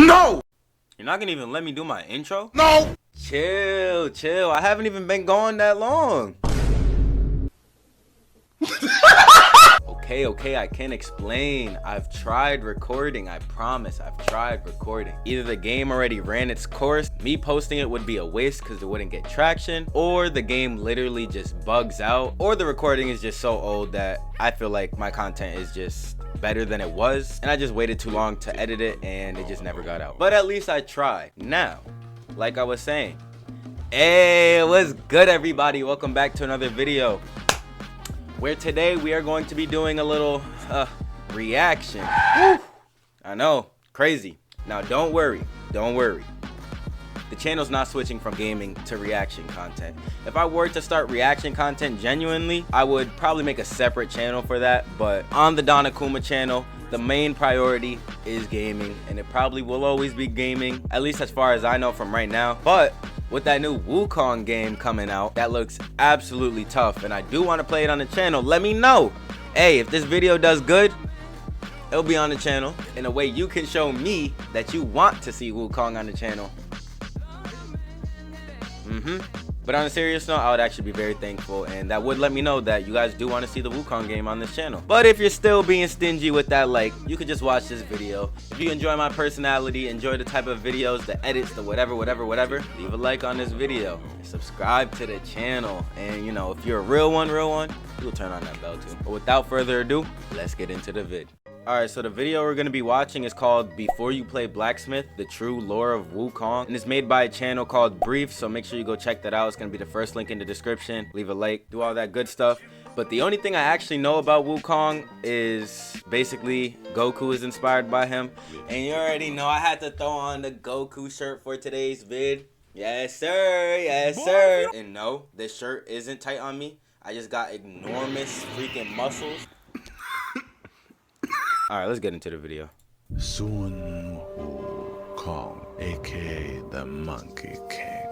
No! You're not gonna even let me do my intro? No! Chill, chill. I haven't even been gone that long. Okay, I can explain. I've tried recording. I promise, I've tried recording. Either the game already ran its course, me posting it would be a waste because it wouldn't get traction, or the game literally just bugs out, or the recording is just so old that I feel like my content is just better than it was, and I just waited too long to edit it, and it just never got out. But at least I tried. Now, like I was saying, hey, what's good, everybody? Welcome back to another video, where today we are going to be doing a little reaction. Woo! I know, crazy. Now don't worry. The channel's not switching from gaming to reaction content. If I were to start reaction content genuinely, I would probably make a separate channel for that. But on the DonAkuma channel, the main priority is gaming, and it probably will always be gaming, at least as far as I know from right now. But with that new Wukong game coming out, that looks absolutely tough, and I do want to play it on the channel. Let me know. Hey, if this video does good, it'll be on the channel. In a way you can show me that you want to see Wukong on the channel. But on a serious note, I would actually be very thankful, and that would let me know that you guys do want to see the Wukong game on this channel. But if you're still being stingy with that like, you could just watch this video. If you enjoy my personality, enjoy the type of videos, the edits, the whatever, leave a like on this video, subscribe to the channel, and you know, if you're a real one, you'll turn on that bell too. But without further ado, let's get into the vid. Alright, so the video we're going to be watching is called Before You Play Blacksmith, The True Lore of Wukong. And it's made by a channel called Brief, so make sure you go check that out. It's going to be the first link in the description. Leave a like, do all that good stuff. But the only thing I actually know about Wukong is basically Goku is inspired by him. And you already know I had to throw on the Goku shirt for today's vid. Yes, sir. Yes, sir. And no, this shirt isn't tight on me. I just got enormous freaking muscles. Alright, let's get into the video. Sun Wukong, aka the Monkey King,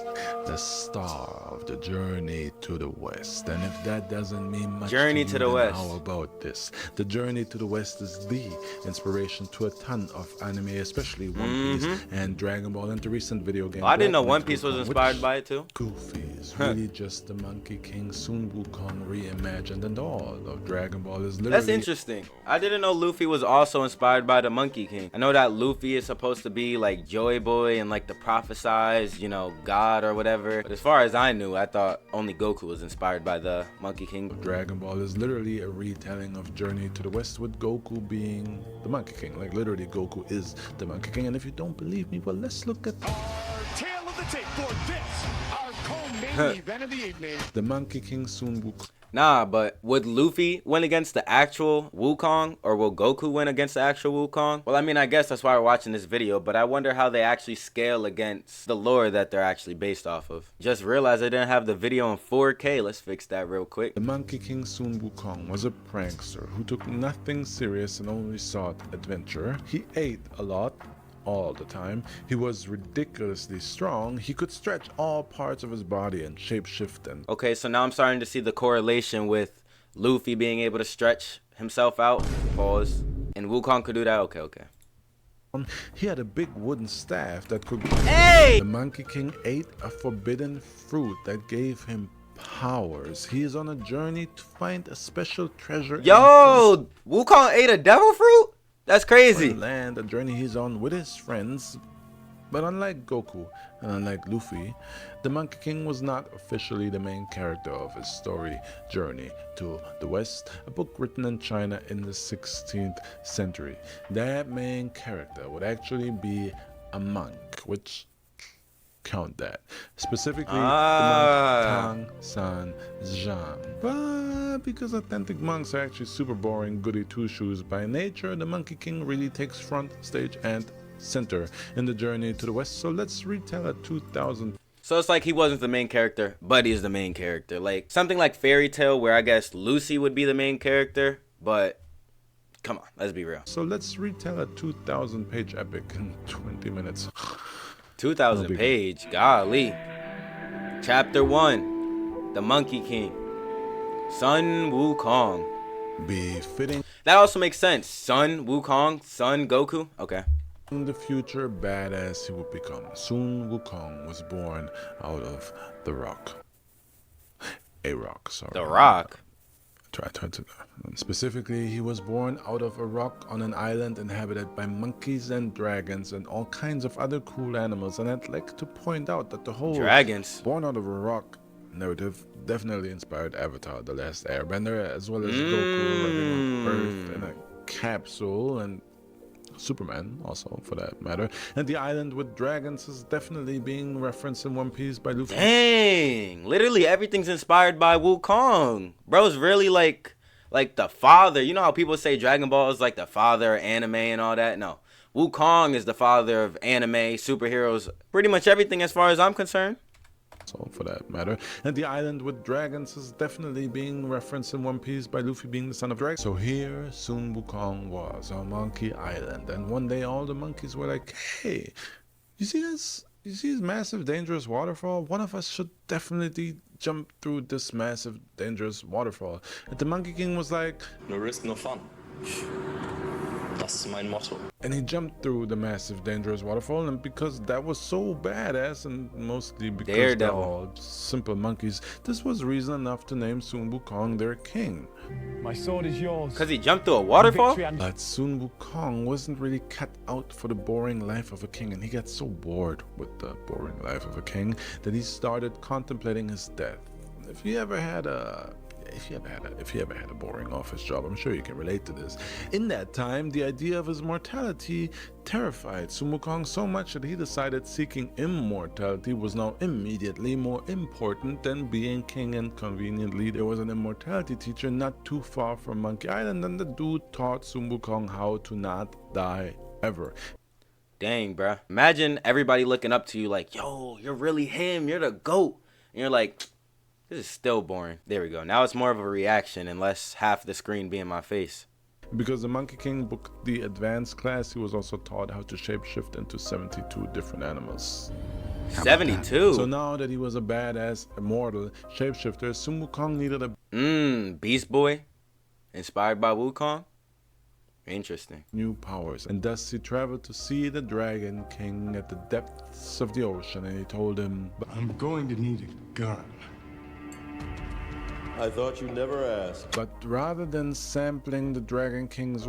the star of the Journey to the West. And if that doesn't mean much Journey to the West, how about this? The Journey to the West is the inspiration to a ton of anime, especially One Piece and Dragon Ball, and to recent video games. Oh, I didn't know One Piece was inspired by it too. Goofy is really just the Monkey King, Sun Wukong reimagined, and all of Dragon Ball is literally... That's interesting. I didn't know Luffy was also inspired by the Monkey King. I know that Luffy is supposed to be like Joy Boy and like the prophesized, you know, God or whatever. But as far as I knew, I thought only Goku was inspired by the Monkey King. Dragon Ball is literally a retelling of Journey to the West, with Goku being the Monkey King. Like literally Goku is the Monkey King. And if you don't believe me, well, let's look at our tale of the tape for this, our co-main event of the evening. The Monkey King Sun Wukong. Nah, but would Luffy win against the actual Wukong, or will Goku win against the actual Wukong? Well, I mean, I guess that's why we're watching this video, but I wonder how they actually scale against the lore that they're actually based off of. Just realized I didn't have the video in 4K. Let's fix that real quick. The Monkey King Sun Wukong was a prankster who took nothing serious and only sought adventure. He ate a lot, all the time. He was ridiculously strong. He could stretch all parts of his body and shapeshift. And okay, so now I'm starting to see the correlation with Luffy being able to stretch himself out. Pause. And Wukong could do that. Okay. He had a big wooden staff that could... Hey! The Monkey King ate a forbidden fruit that gave him powers. He is on a journey to find a special treasure. Yo! Wukong ate a devil fruit? That's crazy. Land, a journey he's on with his friends. But unlike Goku and unlike Luffy, the Monkey King was not officially the main character of his story, Journey to the West, a book written in China in the 16th century. That main character would actually be a monk, which... count that. Specifically, the monk Tang San Zhang. But because authentic monks are actually super boring goody two-shoes by nature, the Monkey King really takes front stage and center in the Journey to the West. So let's retell a 2000. So it's like he wasn't the main character, but he's the main character. Like something like Fairy Tail, where I guess Lucy would be the main character, but come on, let's be real. So let's retell a 2,000-page epic in 20 minutes. 2,000 page, golly. Chapter 1, The Monkey King, Sun Wukong. Befitting. That also makes sense. Sun Wukong, Sun Goku. Okay. In the future badass he would become. Soon Wukong was born out of the rock. A rock, sorry. The Rock. Try to. Specifically, he was born out of a rock on an island inhabited by monkeys and dragons and all kinds of other cool animals. And I'd like to point out that the whole Dragons. born out of a rock narrative definitely inspired Avatar: The Last Airbender, as well as Goku living on Earth in a capsule, and Superman also for that matter. And the island with dragons is definitely being referenced in One Piece by Luffy. Dang, literally everything's inspired by Wukong. Bro's really like the father. You know how people say Dragon Ball is like the father of anime and all that? No, Wukong is the father of anime, superheroes, pretty much everything as far as I'm concerned. So for that matter. And the island with dragons is definitely being referenced in One Piece by Luffy being the son of dragon. So here Sun Wukong was on Monkey Island, and one day all the monkeys were like, hey, you see this? You see this massive dangerous waterfall? One of us should definitely jump through this massive dangerous waterfall. And the Monkey King was like, No risk, no fun. Das ist mein Motto. and he jumped through the massive dangerous waterfall, and because that was so badass, and mostly because they're Daredevil. all simple monkeys, this was reason enough to name Sun Wukong their king. My sword is yours. Because he jumped through a waterfall? Victory and But Sun Wukong wasn't really cut out for the boring life of a king, and he got so bored with the boring life of a king that he started contemplating his death. If you ever had a boring office job, I'm sure you can relate to this. In that time, the idea of his mortality terrified Sun Wukong so much that he decided seeking immortality was now immediately more important than being king, and conveniently there was an immortality teacher not too far from Monkey Island, and the dude taught Sun Wukong how to not die ever. Dang, bruh. Imagine everybody looking up to you like, yo, you're really him. You're the GOAT. And you're like, this is still boring. There we go. Now it's more of a reaction and less half the screen be in my face. Because the Monkey King booked the advanced class, he was also taught how to shapeshift into 72 different animals. 72. So now that he was a badass immortal shapeshifter, Sun Wukong needed a Beast Boy. Inspired by Wukong. Interesting. new powers, and thus he traveled to see the Dragon King at the depths of the ocean, and he told him, I'm going to need a gun. I thought you'd never ask. but rather than sampling the Dragon King's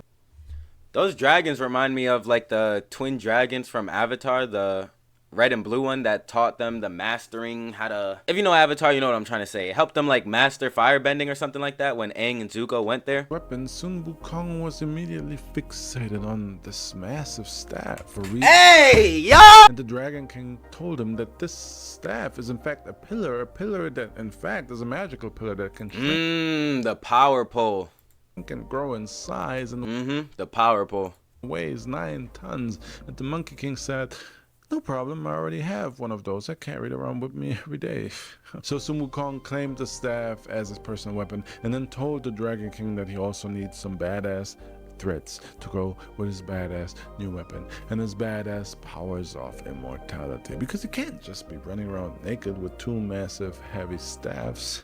Those dragons remind me of like the twin dragons from Avatar, the red and blue one that taught them the mastering how to, if you know Avatar, you know what I'm trying to say. It helped them like master firebending or something like that when Aang and Zuko went there. weapon, Sun Wukong was immediately fixated on this massive staff for reason. Hey, yo! And the Dragon King told him that this staff is in fact a pillar that in fact is a magical pillar that can shrink The power pole. and grow in size and The power pole. weighs 9 tons. And the Monkey King said, no problem, I already have one of those. I carry it around with me every day. So Sun Wukong claimed the staff as his personal weapon, and then told the Dragon King that he also needs some badass threats to go with his badass new weapon and his badass powers of immortality, because he can't just be running around naked with 2 massive heavy staffs.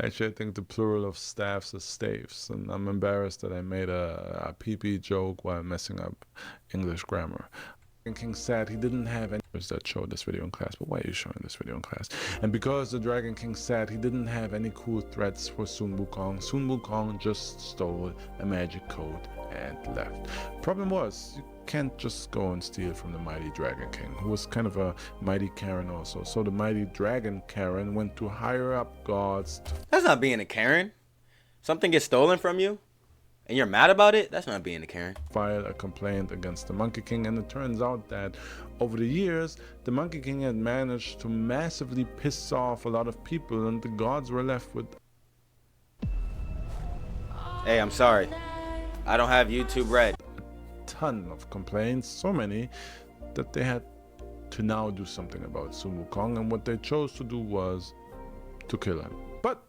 Actually, I think the plural of staffs is staves, and I'm embarrassed that I made a PP joke while messing up English grammar. And King said he didn't have any that showed this video in class, but why are you showing this video in class? And because the Dragon King said he didn't have any cool threats for Sun Wukong just stole a magic code and left. Problem was, you can't just go and steal from the mighty Dragon King, who was kind of a mighty Karen also. So the mighty Dragon Karen went to higher up gods to That's not being a Karen. Something gets stolen from you and you're mad about it? That's not being a Karen. file a complaint against the Monkey King, and it turns out that over the years the Monkey King had managed to massively piss off a lot of people, and the gods were left with Hey, I'm sorry. I don't have YouTube Red. ton of complaints, so many that they had to now do something about Sun Wukong, and what they chose to do was to kill him. But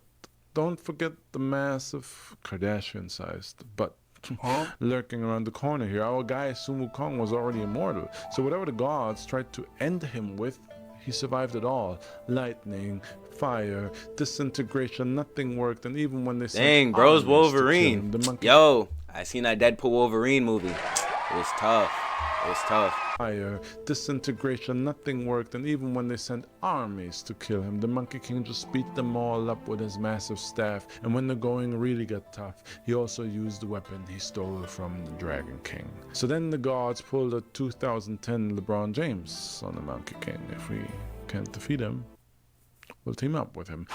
don't forget the massive Kardashian-sized butt lurking around the corner here. Our guy Sun Wukong was already immortal, so whatever the gods tried to end him with, he survived it all. Lightning, fire, disintegration, nothing worked, and even when they sent Dang, bro's armies to kill Wolverine. him, the monkey Yo, I seen that Deadpool Wolverine movie. It was tough. It was tough. Fire, disintegration, nothing worked, and even when they sent armies to kill him, the Monkey King just beat them all up with his massive staff. And when the going really got tough, he also used the weapon he stole from the Dragon King. So then the gods pulled a 2010 LeBron James on the Monkey King. If we can't defeat him, we'll team up with him.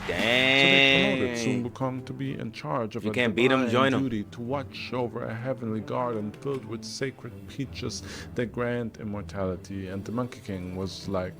So they promoted Dang. Wukong to be in charge of You a can't beat him, divine join him. duty to watch over a heavenly garden filled with sacred peaches that grant immortality. And the Monkey King was like,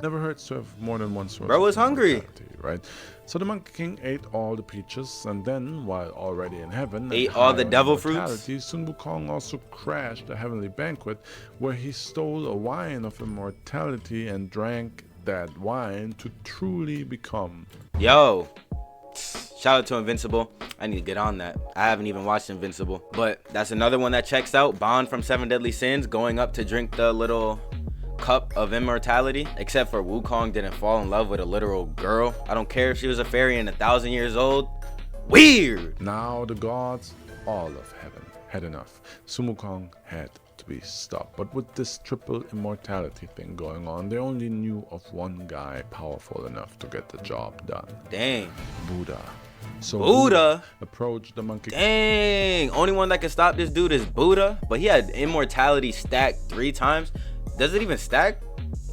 never hurts to have more than one source. Bro was of hungry. immortality, right? So the Monkey King ate all the peaches, and then, while already in heaven, and Ate all the high on devil immortality, Sun Wukong also crashed a heavenly banquet where he stole a wine of immortality and drank that wine to truly become. Yo. Shout out to Invincible. I need to get on that. I haven't even watched Invincible. But that's another one that checks out. Bond from Seven Deadly Sins going up to drink the little cup of immortality. Except for Wukong didn't fall in love with a literal girl. I don't care if she was a fairy and 1,000 years old. Weird. Now the gods, all of heaven, had enough. Sun Wukong had to be stopped. But with this triple immortality thing going on, they only knew of one guy powerful enough to get the job done. Dang. Buddha. So Buddha? approached the Monkey King. Dang. Only one that can stop this dude is Buddha. But he had immortality stacked 3 times. Does it even stack?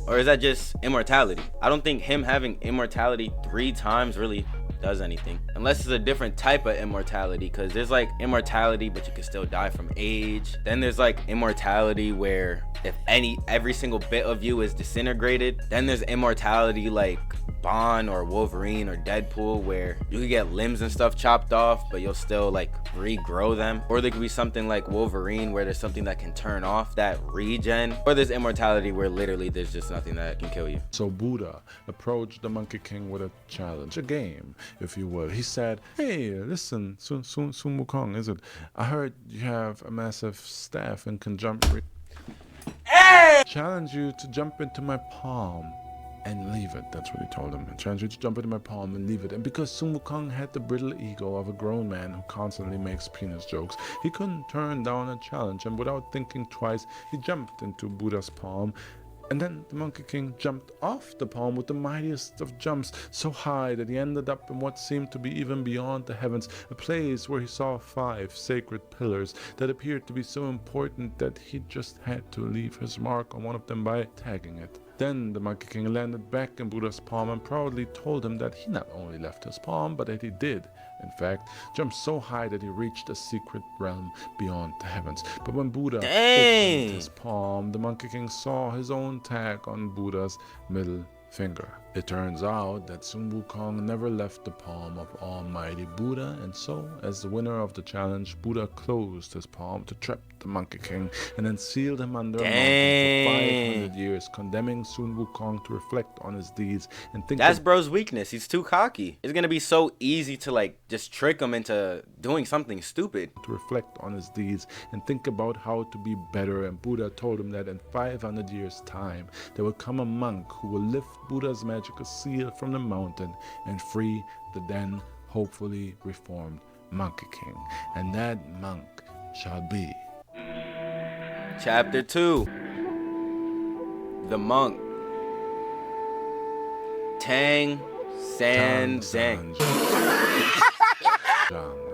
Or is that just immortality? I don't think him having immortality 3 times really does anything. Unless it's a different type of immortality. Because there's like immortality, but you can still die from age. Then there's like immortality where if every single bit of you is disintegrated. Then there's immortality like Bond or Wolverine or Deadpool where you could get limbs and stuff chopped off, but you'll still like regrow them. Or there could be something like Wolverine where there's something that can turn off that regen. Or there's immortality where literally there's just nothing that can kill you. So Buddha approached the Monkey King with a challenge, a game, if you will. He said, hey, listen, Sun Wukong, is it? I heard you have a massive staff and can jump. Challenge you to jump into my palm and leave it. That's what he told him. I challenge you to jump into my palm and leave it. And because Sun Wukong had the brittle ego of a grown man who constantly makes penis jokes, he couldn't turn down a challenge. And without thinking twice, he jumped into Buddha's palm. And then the Monkey King jumped off the palm with the mightiest of jumps, so high that he ended up in what seemed to be even beyond the heavens, a place where he saw 5 sacred pillars that appeared to be so important that he just had to leave his mark on one of them by tagging it. Then the Monkey King landed back in Buddha's palm and proudly told him that he not only left his palm, but that he did, in fact, jump so high that he reached a secret realm beyond the heavens. But when Buddha opened his palm, the Monkey King saw his own tag on Buddha's middle finger. It turns out that Sun Wukong never left the palm of Almighty Buddha, and so, as the winner of the challenge, Buddha closed his palm to trap the Monkey King and then sealed him under a mountain for 500 years, condemning Sun Wukong to reflect on his deeds and think. That's bro's weakness. He's too cocky. It's gonna be so easy to like just trick him into doing something stupid. To reflect on his deeds and think about how to be better. And Buddha told him that in 500 years' time, there will come a monk who will lift Buddha's magical seal from the mountain and free the then hopefully reformed Monkey King. And that monk shall be Chapter 2. The Monk. Tang San Zhang.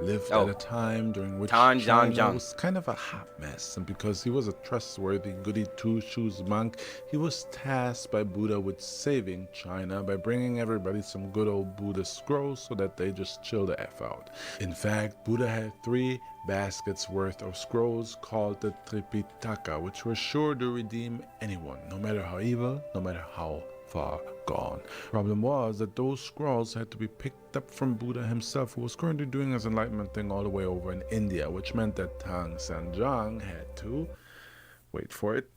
Lived at a time during which Tan China Zhang. was kind of a hot mess, and because he was a trustworthy goody two-shoes monk, he was tasked by Buddha with saving China by bringing everybody some good old Buddhist scrolls so that they just chill the F out. In fact, Buddha had 3 baskets worth of scrolls called the Tripitaka, which were sure to redeem anyone, no matter how evil, no matter how far gone. Problem was that those scrolls had to be picked up from Buddha himself, who was currently doing his enlightenment thing all the way over in India, which meant that Tang San Zhang had to, wait for it,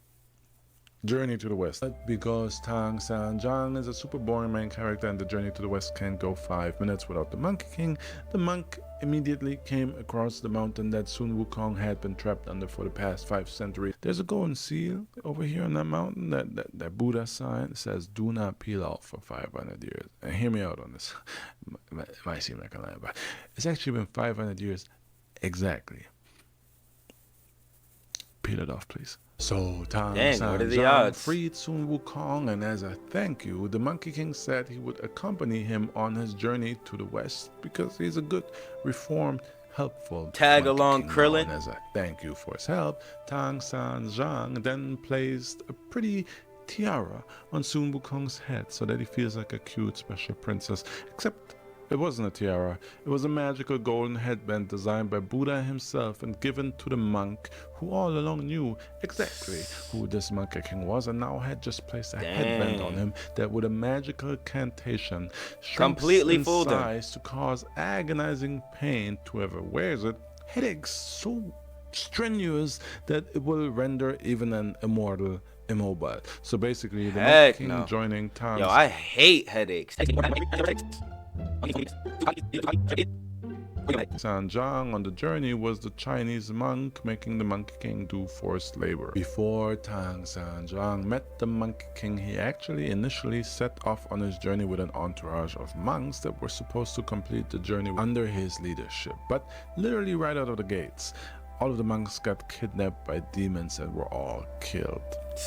Journey to the West. Because Tang Sanjang is a super boring main character and the Journey to the West can't go 5 minutes without the Monkey King, the monk immediately came across the mountain that Sun Wukong had been trapped under for the past 5 centuries. There's a golden seal over here on that mountain, that Buddha sign says do not peel off for 500 years. And hear me out on this. It might seem like a lie, but it's actually been 500 years exactly. Peel it off, please. So Tang Sanjang freed Sun Wukong, and as a thank you, the Monkey King said he would accompany him on his journey to the West because he's a good, reformed, helpful tag Monkey along King. Krillin. And as a thank you for his help, Tang Sanjang then placed a pretty tiara on Sun Wukong's head so that he feels like a cute special princess, except it wasn't a tiara. It was a magical golden headband designed by Buddha himself and given to the monk, who all along knew exactly who this Monkey King was and now had just placed a headband on him that with a magical incantation completely fooled him. Size to cause agonizing pain to whoever wears it, headaches so strenuous that it will render even an immortal immobile. So basically, the Monkey King joining Tang's... Yo, I hate headaches. Sanjang on the journey was the Chinese monk making the Monkey King do forced labor. Before Tang Sanjang met the Monkey King, he actually initially set off on his journey with an entourage of monks that were supposed to complete the journey under his leadership. But literally right out of the gates, all of the monks got kidnapped by demons and were all killed.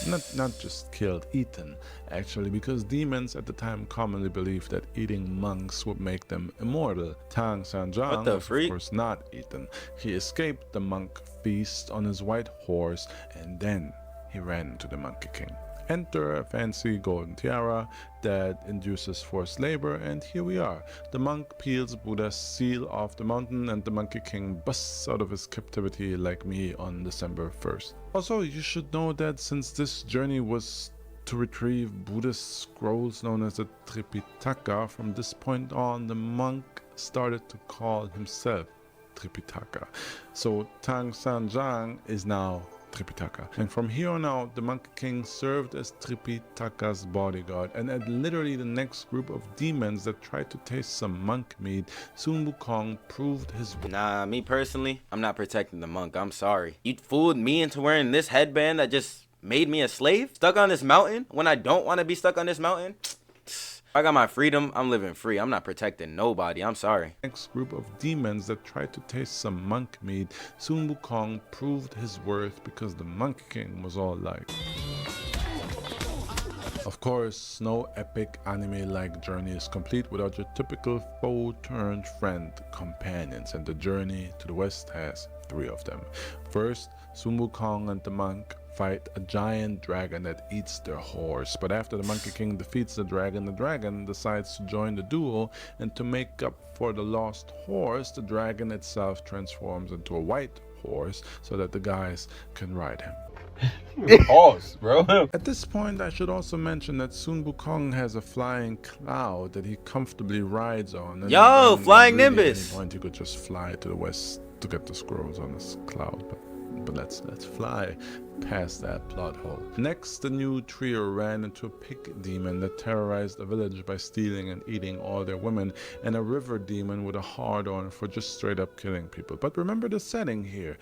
Not just killed, eaten, actually, because demons at the time commonly believed that eating monks would make them immortal. Tang Sanjang was of course not eaten. He escaped the monk feast on his white horse and then he ran to the Monkey King. Enter a fancy golden tiara that induces forced labor, and here we are. The monk peels Buddha's seal off the mountain and the Monkey King busts out of his captivity like me on December 1st. Also, you should know that since this journey was to retrieve Buddhist scrolls known as the Tripitaka, from this point on the monk started to call himself Tripitaka. So Tang Sanjang is now Tripitaka. And from here on out, the Monkey King served as Tripitaka's bodyguard, and at literally the next group of demons that tried to taste some monk meat, Sun Wukong proved his... Nah, me personally, I'm not protecting the monk. I'm sorry. You fooled me into wearing this headband that just made me a slave? Stuck on this mountain when I don't want to be stuck on this mountain? I got my freedom, I'm living free. I'm not protecting nobody. I'm sorry. Next group of demons that tried to taste some monk meat, Sun Wukong proved his worth because the Monkey King was all like... Of course, no epic anime-like journey is complete without your typical foe-turned-friend companions, and the journey to the West has 3 of them. First, Sun Wukong and the monk fight a giant dragon that eats their horse, but after the Monkey King defeats the dragon decides to join the duo, and to make up for the lost horse, the dragon itself transforms into a white horse so that the guys can ride him. Pause, bro. At this point, I should also mention that Sun Wukong has a flying cloud that he comfortably rides on. And Yo, flying really Nimbus! At any point, he could just fly to the west to get the scrolls on this cloud, but let's fly past that plot hole. Next, the new trio ran into a pig demon that terrorized the village by stealing and eating all their women, and a river demon with a hard-on for just straight up killing people. But remember the setting here.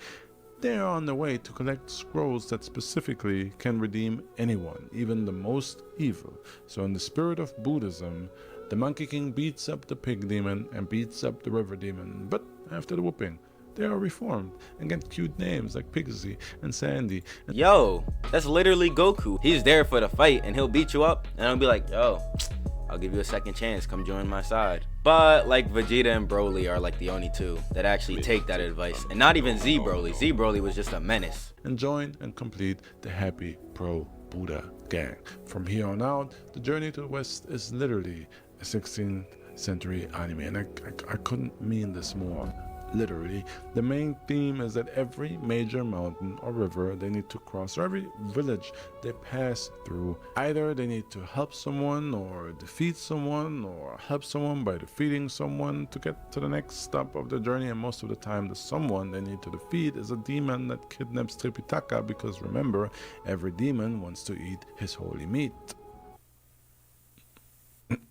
They are on their way to collect scrolls that specifically can redeem anyone, even the most evil. So in the spirit of Buddhism, the Monkey King beats up the pig demon and beats up the river demon, but after the whooping, they are reformed and get cute names like Pigsy and Sandy. Yo, that's literally Goku. He's there for the fight and he'll beat you up and I'll be like, yo, I'll give you a second chance, come join my side. But like Vegeta and Broly are like the only 2 that actually take that advice, and not even Z Broly. Z Broly was just a menace. And join and complete the happy pro Buddha gang. From here on out, the journey to the West is literally a 16th century anime, and I couldn't mean this more. literally. The main theme is that every major mountain or river they need to cross, or every village they pass through, either they need to help someone or defeat someone, or help someone by defeating someone to get to the next stop of the journey. And most of the time the someone they need to defeat is a demon that kidnaps Tripitaka, because remember, every demon wants to eat his holy meat.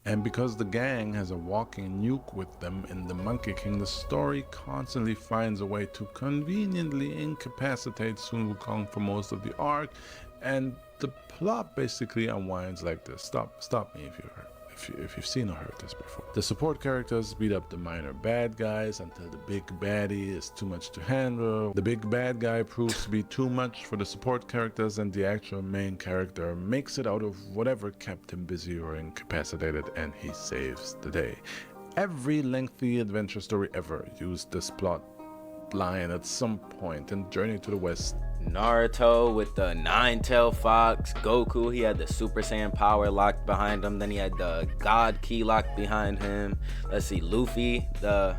And because the gang has a walking nuke with them in the Monkey King, the story constantly finds a way to conveniently incapacitate Sun Wukong for most of the arc, and the plot basically unwinds like this. Stop me if you've seen or heard this before. The support characters beat up the minor bad guys until the big baddie is too much to handle. The big bad guy proves to be too much for the support characters, and the actual main character makes it out of whatever kept him busy or incapacitated, and he saves the day. Every lengthy adventure story ever used this plot line at some point. In Journey to the West, Naruto with the 9-tailed fox, Goku, he had the Super Saiyan power locked behind him, then he had the God key locked behind him. Let's see, Luffy, the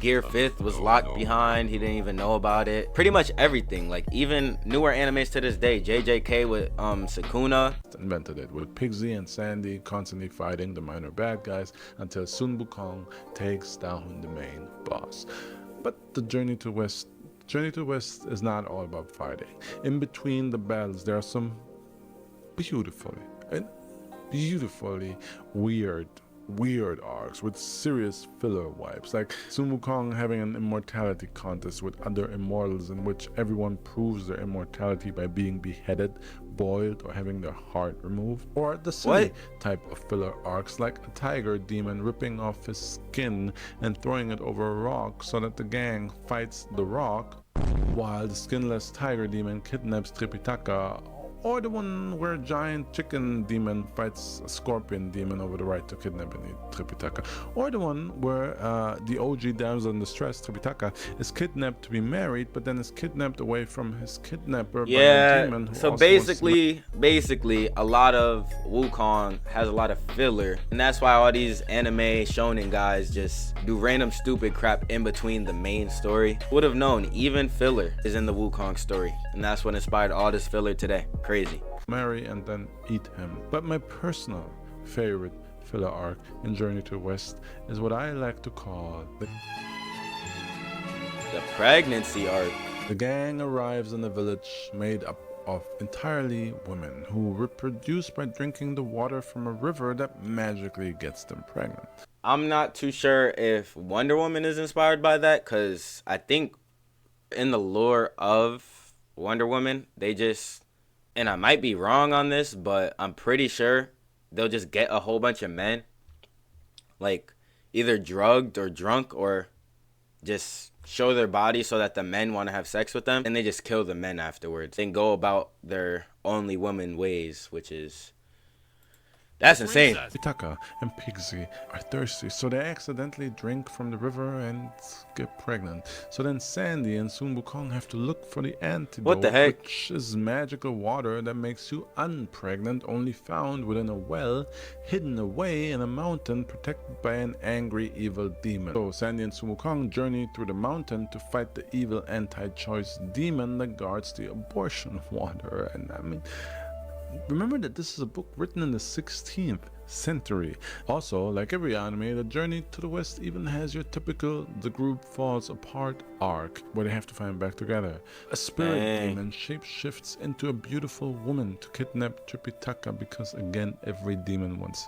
Gear 5th was locked behind, he didn't even know about it. Pretty much everything, like even newer animes to this day, JJK with Sukuna. Invented it, with Pigsy and Sandy constantly fighting the minor bad guys until Sun Wukong takes down the main boss. But the Journey to West is not all about fighting. In between the battles, there are some beautifully weird arcs with serious filler vibes, like Sun Wukong having an immortality contest with other immortals in which everyone proves their immortality by being beheaded, boiled, or having their heart removed, or the silly type of filler arcs like a tiger demon ripping off his skin and throwing it over a rock so that the gang fights the rock while the skinless tiger demon kidnaps Tripitaka, or the one where a giant chicken demon fights a scorpion demon over the right to kidnap and eat Tripitaka, or the one where the OG damsel in distress, Tripitaka, is kidnapped to be married, but then is kidnapped away from his kidnapper by a demon who so also basically a lot of Wukong has a lot of filler, and that's why all these anime shonen guys just do random stupid crap in between the main story. Would have known even filler is in the Wukong story, and that's what inspired all this filler today. Crazy. marry and then eat him. But my personal favorite filler arc in Journey to the West is what I like to call the pregnancy arc. The gang arrives in a village made up of entirely women who reproduce by drinking the water from a river that magically gets them pregnant. I'm not too sure if Wonder Woman is inspired by that, because I think in the lore of Wonder Woman, they just, and I might be wrong on this, but I'm pretty sure they'll just get a whole bunch of men, like either drugged or drunk, or just show their body so that the men want to have sex with them, and they just kill the men afterwards and go about their only woman ways, which is, that's insane. Pitaka and Pigsy are thirsty, so they accidentally drink from the river and get pregnant. So then Sandy and Sun Wukong have to look for the antidote, What the heck? which is magical water that makes you unpregnant, only found within a well, hidden away in a mountain, protected by an angry evil demon. So Sandy and Sun Wukong journey through the mountain to fight the evil anti-choice demon that guards the abortion water. And I mean, remember that this is a book written in the 16th century. Also, like every anime, the Journey to the West even has your typical the group falls apart arc, where they have to find back together. A spirit demon shapeshifts into a beautiful woman to kidnap Tripitaka, because again, every demon wants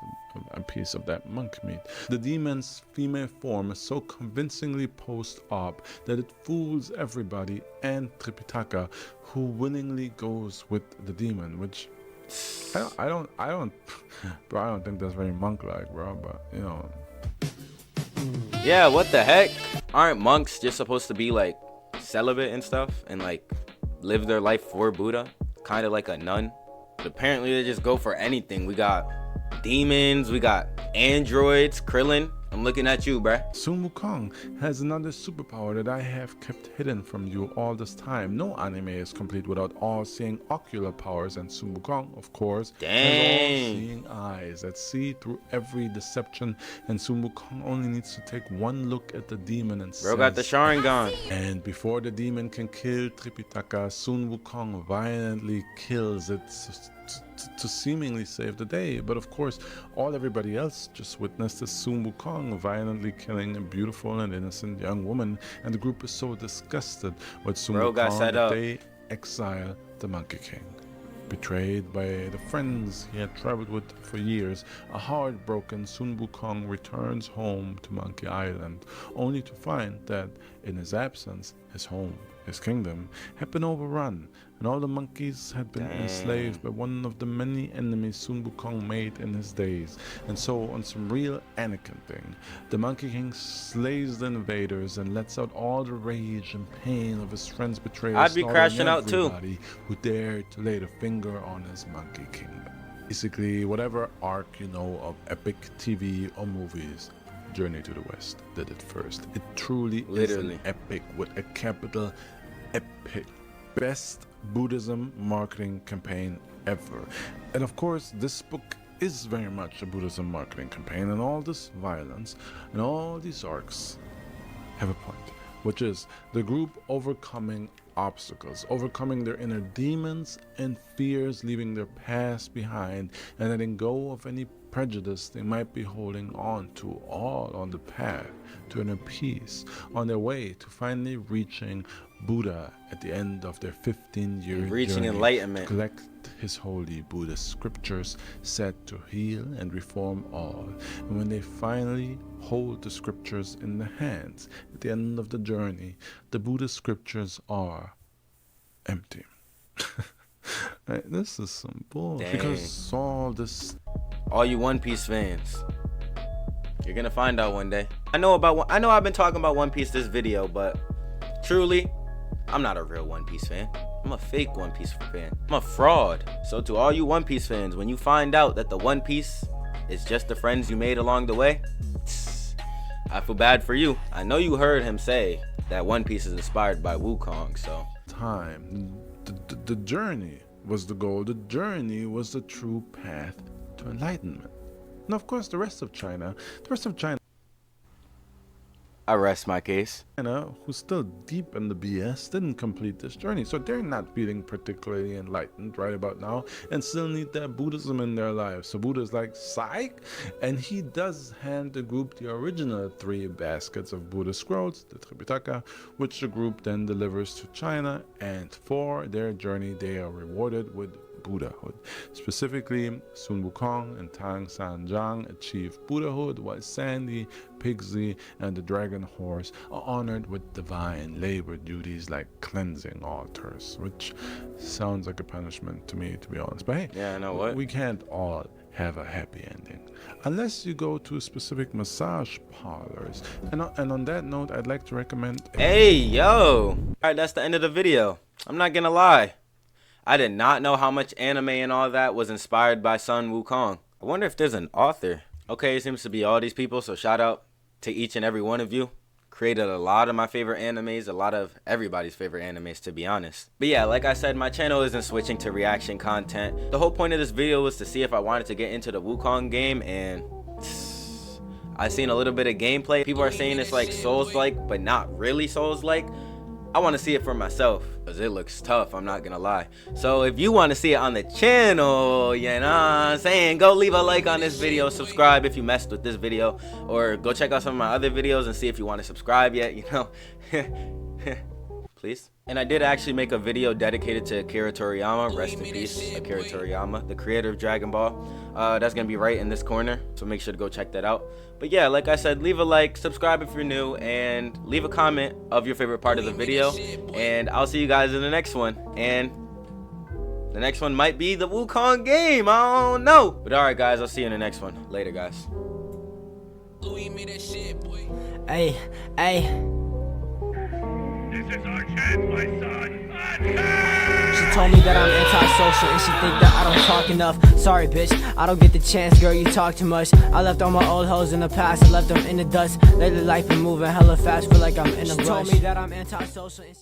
a piece of that monk meat. The demon's female form is so convincingly post-op that it fools everybody and Tripitaka, who willingly goes with the demon, which I don't bro, I don't think that's very monk-like, bro, but you know. Yeah, what the heck? Aren't monks just supposed to be like celibate and stuff and like live their life for Buddha, kind of like a nun? But apparently they just go for anything. We got demons, we got androids. Krillin, I'm looking at you, bruh. Sun Wukong has another superpower that I have kept hidden from you all this time. No anime is complete without all-seeing ocular powers, and Sun Wukong, of course, has all-seeing eyes. eyes that see through every deception, and Sun Wukong only needs to take one look at the demon and Bro got the Sharingan. And before the demon can kill Tripitaka, Sun Wukong violently kills it to seemingly save the day. But of course, everybody else just witnessed is Sun Wukong violently killing a beautiful and innocent young woman, and the group is so disgusted with Sun Wukong that they exile the Monkey King. Betrayed by the friends he had traveled with for years, a heartbroken Sun Wukong returns home to Monkey Island, only to find that in his absence, his home, his kingdom, had been overrun, and all the monkeys had been enslaved by one of the many enemies Sun Wukong made in his days. And so, on some real Anakin thing, the Monkey King slays the invaders and lets out all the rage and pain of his friend's betrayal. I'd be crashing out too. Who dared to lay the finger on his Monkey Kingdom. Basically, whatever arc you know of epic TV or movies, Journey to the West did it first. It truly is an epic with a capital epic. Best Buddhism marketing campaign ever. And of course, this book is very much a Buddhism marketing campaign, and all this violence and all these arcs have a point, which is the group overcoming obstacles, overcoming their inner demons and fears, leaving their past behind, and letting go of any prejudice they might be holding on to, all on the path to inner peace, on their way to finally reaching Buddha at the end of their 15-year journey, enlightenment, to collect his holy Buddhist scriptures set to heal and reform all. And when they finally hold the scriptures in their hands at the end of the journey, the Buddhist scriptures are empty. Right, this is some bullshit. Because all you One Piece fans, you're gonna find out one day. I know I've been talking about One Piece this video, but truly, I'm not a real One Piece fan. I'm a fake One Piece fan. I'm a fraud. So to all you One Piece fans, when you find out that the One Piece is just the friends you made along the way, I feel bad for you. I know you heard him say that One Piece is inspired by Wukong, so. The journey was the goal. The journey was the true path to enlightenment. And of course, the rest of China, I rest my case. Who's still deep in the BS, didn't complete this journey, so they're not feeling particularly enlightened right about now, and still need that Buddhism in their lives. So Buddha's like, psych, and he does hand the group the original 3 baskets of Buddha scrolls, the Tripitaka, which the group then delivers to China, and for their journey they are rewarded with Buddhahood. Specifically, Sun Wukong and Tang Sanjiang achieve Buddhahood, while Sandy, Pigsy, and the Dragon Horse are honored with divine labor duties like cleansing altars, which sounds like a punishment to me, to be honest. But hey, yeah, I know what? We can't all have a happy ending unless you go to specific massage parlors. And on that note, I'd like to recommend. Hey, yo! Alright, that's the end of the video. I'm not gonna lie, I did not know how much anime and all that was inspired by Sun Wukong. I wonder if there's an author. Okay, it seems to be all these people, so shout out to each and every one of you. Created a lot of my favorite animes, a lot of everybody's favorite animes, to be honest. But yeah, like I said, my channel isn't switching to reaction content. The whole point of this video was to see if I wanted to get into the Wukong game, and I seen a little bit of gameplay. People are saying it's like Souls-like, but not really Souls-like. I want to see it for myself because it looks tough, I'm not gonna lie. So if you want to see it on the channel, you know what I'm saying, go leave a like on this video, subscribe if you messed with this video, or go check out some of my other videos and see if you want to subscribe yet, you know. Please. And I did actually make a video dedicated to Akira Toriyama. Rest in peace, Akira Toriyama, the creator of Dragon Ball. That's gonna be right in this corner, so make sure to go check that out. But yeah, like I said, leave a like, subscribe if you're new, and leave a comment of your favorite part of the video. And I'll see you guys in the next one. And the next one might be the Wukong game, I don't know. But alright guys, I'll see you in the next one. Later guys. Hey, hey. This is our chance, my son. She told me that I'm antisocial and she think that I don't talk enough. Sorry bitch, I don't get the chance, girl, you talk too much. I left all my old hoes in the past, I left them in the dust. Lately life been moving hella fast, feel like I'm in a rush. She told me that I'm antisocial and